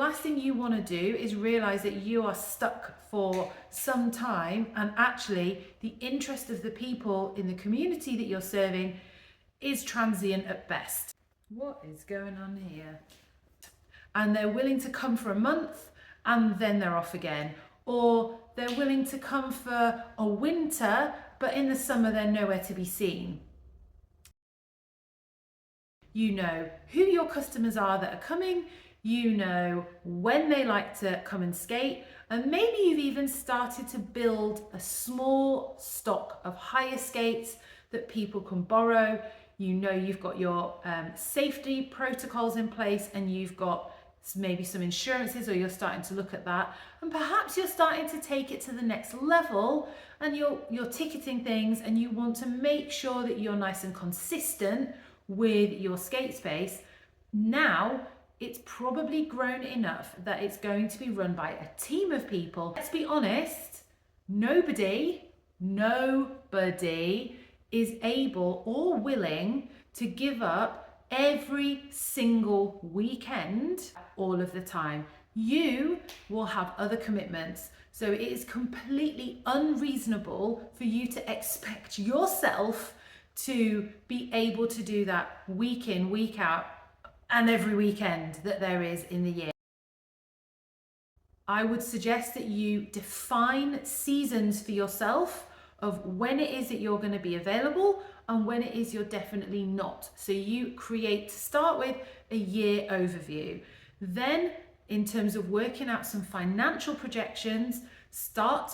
last thing you want to do is realize that you are stuck for some time, and actually the interest of the people in the community that you're serving is transient at best. What is going on here? And they're willing to come for a month and then they're off again. Or they're willing to come for a winter, but in the summer they're nowhere to be seen. You know who your customers are that are coming, you know when they like to come and skate, and maybe you've even started to build a small stock of hire skates that people can borrow. You know you've got your safety protocols in place, and you've got maybe some insurances, or you're starting to look at that, and perhaps you're starting to take it to the next level and you're ticketing things, and you want to make sure that you're nice and consistent with your skate space. Now it's probably grown enough that it's going to be run by a team of people. Let's be honest, nobody is able or willing to give up every single weekend all of the time. You will have other commitments. So it is completely unreasonable for you to expect yourself to be able to do that week in, week out, and every weekend that there is in the year. I would suggest that you define seasons for yourself of when it is that you're going to be available and when it is you're definitely not. So you create, to start with, a year overview. Then, in terms of working out some financial projections, start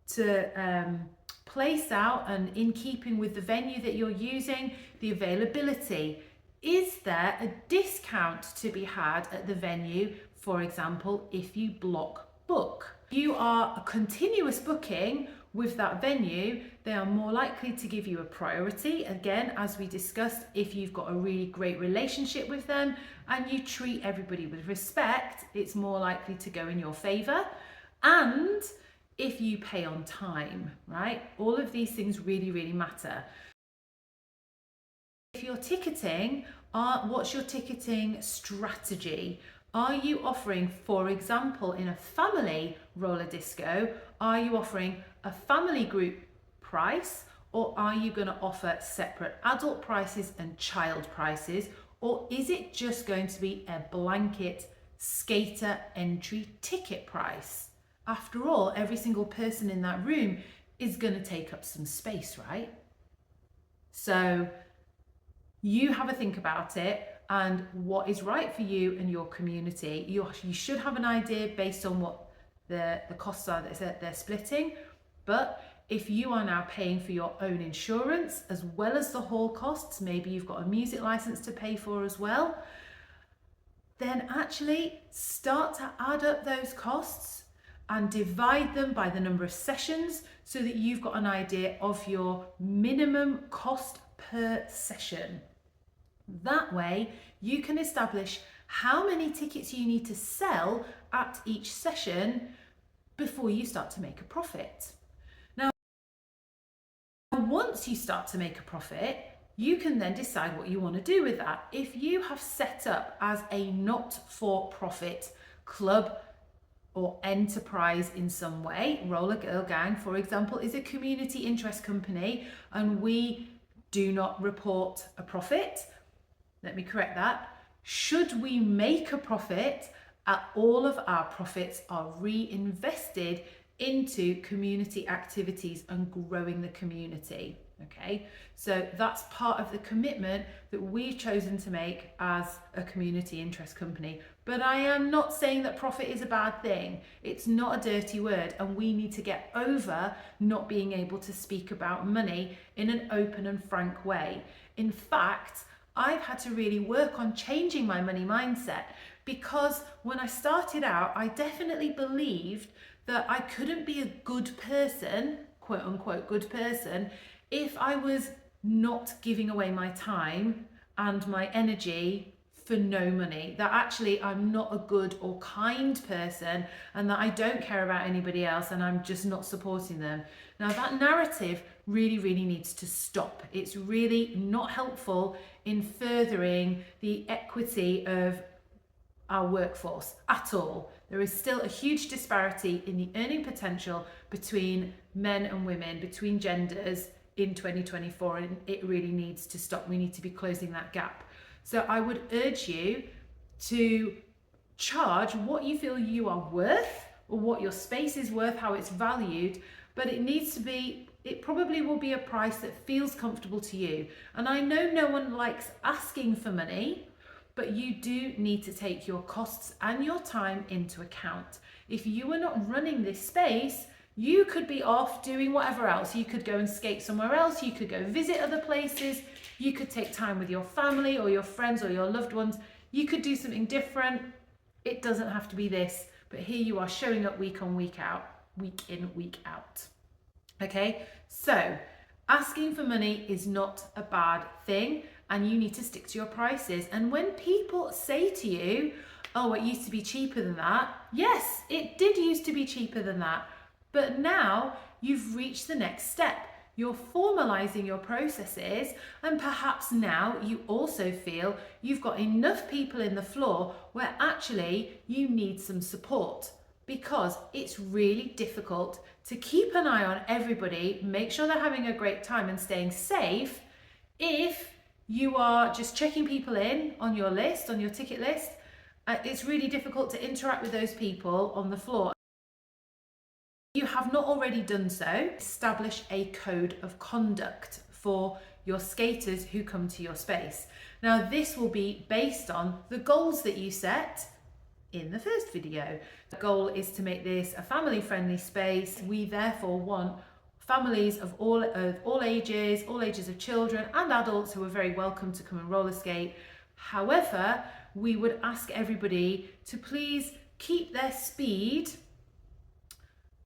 to place out, and in keeping with the venue that you're using, the availability. Is there a discount to be had at the venue, for example, if you block book? If you are a continuous booking with that venue, they are more likely to give you a priority. Again, as we discussed, if you've got a really great relationship with them and you treat everybody with respect, it's more likely to go in your favor. And if you pay on time, right? All of these things really, really matter. If you're ticketing, what's your ticketing strategy? Are you offering, for example, in a family roller disco, are you offering a family group price, or are you going to offer separate adult prices and child prices, or is it just going to be a blanket skater entry ticket price? After all, every single person in that room is going to take up some space, right? So you have a think about it and what is right for you and your community. You should have an idea based on what the costs are that they're splitting. But if you are now paying for your own insurance as well as the hall costs, maybe you've got a music license to pay for as well, then actually start to add up those costs and divide them by the number of sessions so that you've got an idea of your minimum cost per session. That way you can establish how many tickets you need to sell at each session before you start to make a profit. Now, once you start to make a profit, you can then decide what you want to do with that. If you have set up as a not-for-profit club or enterprise in some way, Roller Girl Gang, for example, is a community interest company, and we do not report a profit. Let me correct that. Should we make a profit, all of our profits are reinvested into community activities and growing the community. Okay, so that's part of the commitment that we've chosen to make as a community interest company. But I am not saying that profit is a bad thing. It's not a dirty word, and we need to get over not being able to speak about money in an open and frank way. In fact, I've had to really work on changing my money mindset, because when I started out, I definitely believed that I couldn't be a good person, quote unquote good person, if I was not giving away my time and my energy for no money. That actually I'm not a good or kind person, and that I don't care about anybody else and I'm just not supporting them. Now that narrative really, really needs to stop. It's really not helpful in furthering the equity of our workforce at all. There is still a huge disparity in the earning potential between men and women, between genders in 2024, and it really needs to stop. We need to be closing that gap. So I would urge you to charge what you feel you are worth, or what your space is worth, how it's valued, but it probably will be a price that feels comfortable to you. And I know no one likes asking for money, but you do need to take your costs and your time into account. If you are not running this space, you could be off doing whatever else. You could go and skate somewhere else, you could go visit other places, you could take time with your family or your friends or your loved ones, you could do something different. It doesn't have to be this, but here you are showing up week on, week out, week in, week out. Okay, so asking for money is not a bad thing, and you need to stick to your prices. And when people say to you, oh, it used to be cheaper than that, yes, it did used to be cheaper than that, but now you've reached the next step. You're formalizing your processes, and perhaps now you also feel you've got enough people in the floor where actually you need some support, because it's really difficult to keep an eye on everybody, make sure they're having a great time and staying safe, if you are just checking people in on your list, on your ticket list. It's really difficult to interact with those people on the floor. You have not already done so, establish a code of conduct for your skaters who come to your space. Now, this will be based on the goals that you set in the first video. The goal is to make this a family-friendly space. We therefore want families of all ages of children and adults who are very welcome to come and roller skate. However, we would ask everybody to please keep their speed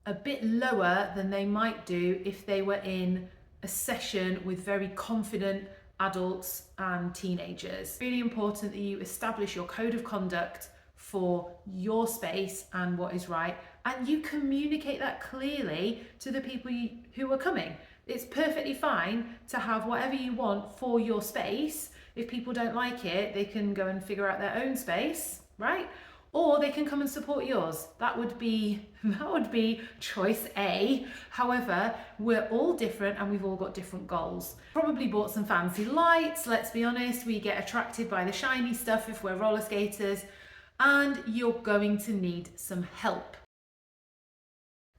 a bit lower than they might do if they were in a session with very confident adults and teenagers. It's really important that you establish your code of conduct for your space and what is right, and you communicate that clearly to the people who are coming. It's perfectly fine to have whatever you want for your space. If people don't like it, they can go and figure out their own space, right? Or they can come and support yours. That would be choice A. However, we're all different and we've all got different goals. Probably bought some fancy lights, let's be honest. We get attracted by the shiny stuff if we're roller skaters, and you're going to need some help.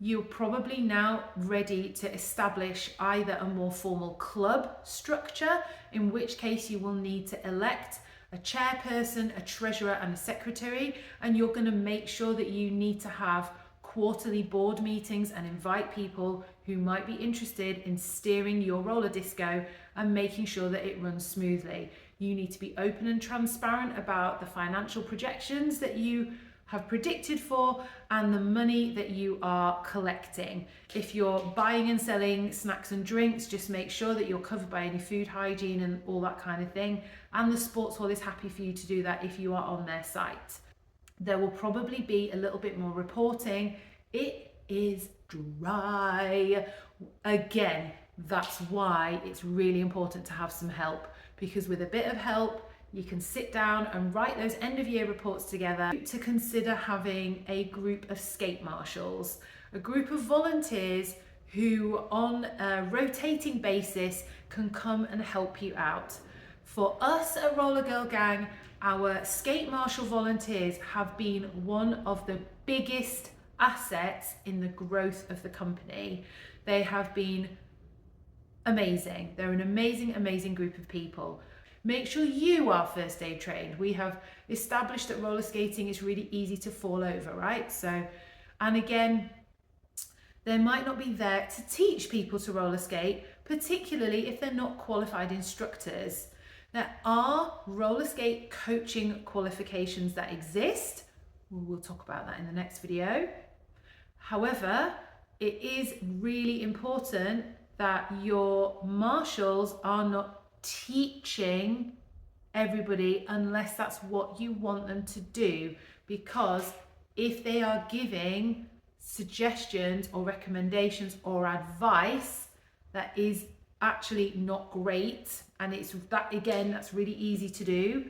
You're probably now ready to establish either a more formal club structure, in which case you will need to elect a chairperson, a treasurer and a secretary, and you're going to make sure that you need to have quarterly board meetings and invite people who might be interested in steering your roller disco and making sure that it runs smoothly. You need to be open and transparent about the financial projections that you have predicted for and the money that you are collecting. If you're buying and selling snacks and drinks, just make sure that you're covered by any food hygiene and all that kind of thing. And the sports hall is happy for you to do that if you are on their site. There will probably be a little bit more reporting. It is dry. Again, that's why it's really important to have some help, because with a bit of help, you can sit down and write those end of year reports together. To consider having a group of skate marshals, a group of volunteers who on a rotating basis can come and help you out. For us at Roller Girl Gang, our skate marshal volunteers have been one of the biggest assets in the growth of the company. They have been amazing. They're an amazing group of people. Make sure you are first aid trained. We have established that roller skating is really easy to fall over, right? So, and again, they might not be there to teach people to roller skate, particularly if they're not qualified instructors. There are roller skate coaching qualifications that exist. We'll talk about that in the next video. However, it is really important that your marshals are not teaching everybody unless that's what you want them to do, because if they are giving suggestions or recommendations or advice that is actually not great, and it's that, again, that's really easy to do,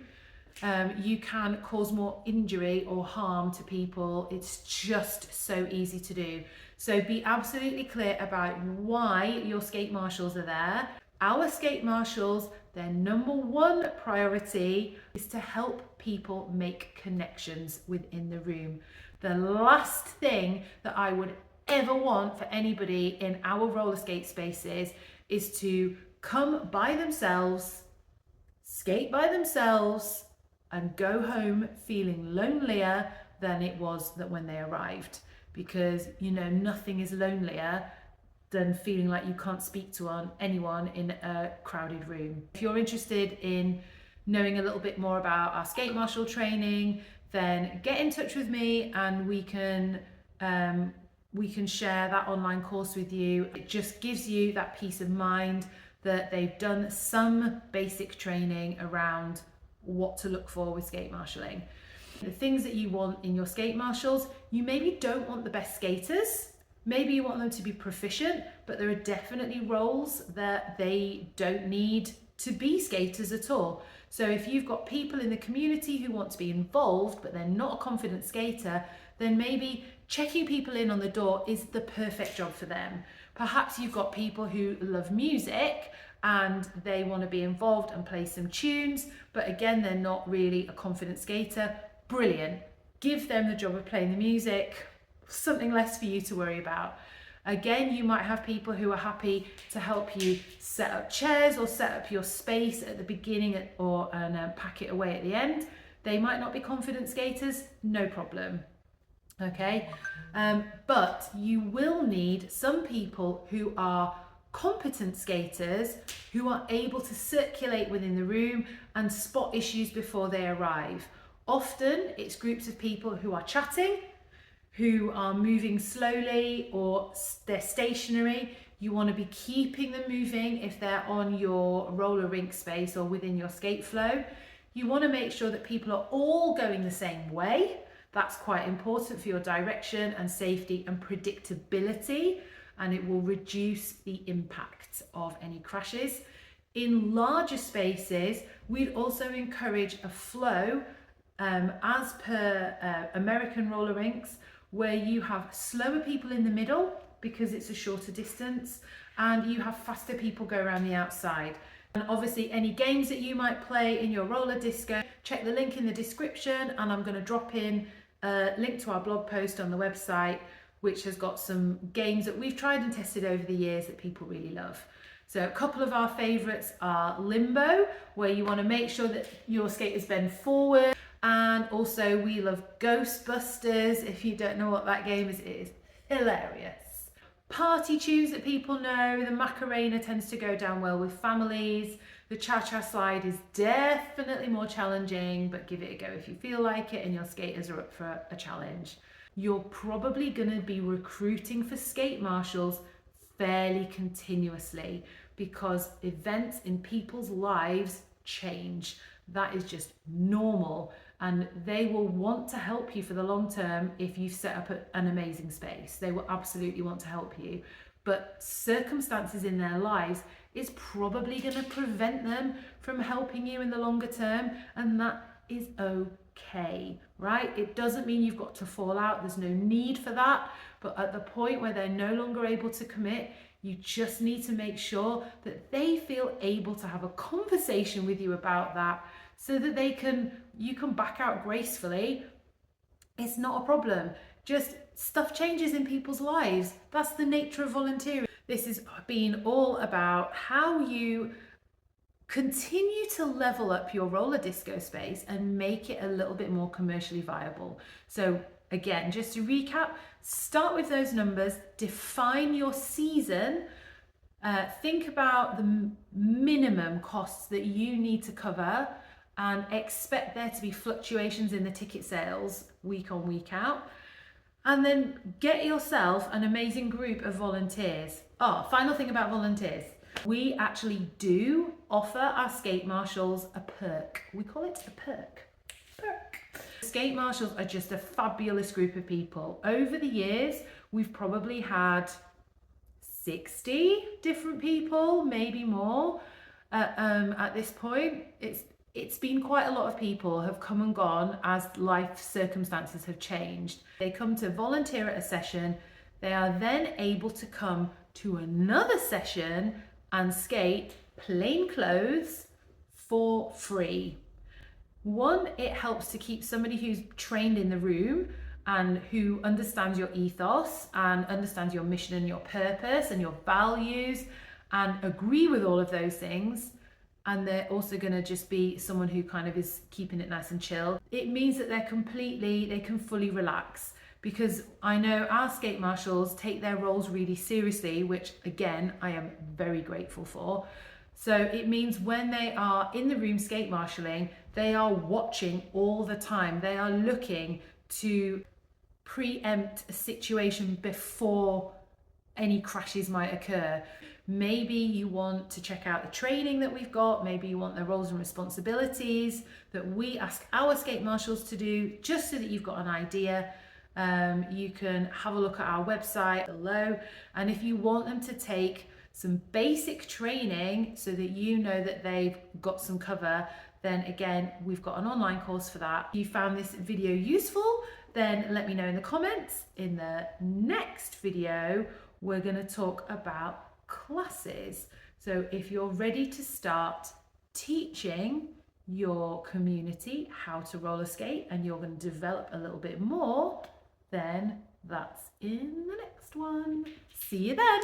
you can cause more injury or harm to people. It's just so easy to do. So be absolutely clear about why your skate marshals are there. Our skate marshals, their number one priority is to help people make connections within the room. The last thing that I would ever want for anybody in our roller skate spaces is to come by themselves, skate by themselves, and go home feeling lonelier than it was that when they arrived. Because nothing is lonelier than feeling like you can't speak to anyone in a crowded room. If you're interested in knowing a little bit more about our skate marshal training, then get in touch with me and we can share that online course with you. It just gives you that peace of mind that they've done some basic training around what to look for with skate marshalling. The things that you want in your skate marshals, you maybe don't want the best skaters. Maybe you want them to be proficient, but there are definitely roles that they don't need to be skaters at all. So if you've got people in the community who want to be involved, but they're not a confident skater, then maybe checking people in on the door is the perfect job for them. Perhaps you've got people who love music and they want to be involved and play some tunes, but again, they're not really a confident skater. Brilliant. Give them the job of playing the music, something less for you to worry about. Again, you might have people who are happy to help you set up chairs or set up your space at the beginning and pack it away at the end. They might not be confident skaters, no problem. Okay, but you will need some people who are competent skaters who are able to circulate within the room and spot issues before they arrive. Often it's groups of people who are chatting, who are moving slowly, or they're stationary. You want to be keeping them moving if they're on your roller rink space or within your skate flow. You want to make sure that people are all going the same way. That's quite important for your direction and safety and predictability, and it will reduce the impact of any crashes. In larger spaces, we'd also encourage a flow as per American roller rinks, where you have slower people in the middle because it's a shorter distance, and you have faster people go around the outside. And obviously any games that you might play in your roller disco, check the link in the description, and I'm going to drop in a link to our blog post on the website, which has got some games that we've tried and tested over the years that people really love. So a couple of our favorites are Limbo, where you want to make sure that your skaters bend forward. And also we love Ghostbusters. If you don't know what that game is, it is hilarious. Party tunes that people know, the Macarena tends to go down well with families. The Cha-Cha Slide is definitely more challenging, but give it a go if you feel like it and your skaters are up for a challenge. You're probably going to be recruiting for skate marshals fairly continuously because events in people's lives change. That is just normal, and they will want to help you for the long term if you've set up an amazing space. They will absolutely want to help you, but circumstances in their lives is probably going to prevent them from helping you in the longer term, and that is okay, right? It doesn't mean you've got to fall out. There's no need for that, but at the point where they're no longer able to commit, you just need to make sure that they feel able to have a conversation with you about that, so that you can back out gracefully. It's not a problem. Just stuff changes in people's lives. That's the nature of volunteering. This has been all about how you continue to level up your roller disco space and make it a little bit more commercially viable. So again, just to recap, start with those numbers, define your season, think about the minimum costs that you need to cover, and expect there to be fluctuations in the ticket sales week on, week out. And then get yourself an amazing group of volunteers. Final thing about volunteers. We actually do offer our skate marshals a perk. We call it a perk. Skate marshals are just a fabulous group of people. Over the years, we've probably had 60 different people, maybe more, at this point. It's been quite a lot of people have come and gone as life circumstances have changed. They come to volunteer at a session, they are then able to come to another session and skate plain clothes for free. One, it helps to keep somebody who's trained in the room and who understands your ethos and understands your mission and your purpose and your values and agree with all of those things. And they're also going to just be someone who kind of is keeping it nice and chill. It means that they can fully relax, because I know our skate marshals take their roles really seriously, which again, I am very grateful for. So it means when they are in the room skate marshalling, they are watching all the time. They are looking to preempt a situation before any crashes might occur. Maybe you want to check out the training that we've got. Maybe you want the roles and responsibilities that we ask our skate marshals to do, just so that you've got an idea. You can have a look at our website below. And if you want them to take some basic training so that you know that they've got some cover, then again, we've got an online course for that. If you found this video useful, then let me know in the comments. In the next video, we're going to talk about classes. So if you're ready to start teaching your community how to roller skate and you're going to develop a little bit more, then that's in the next one. See you then.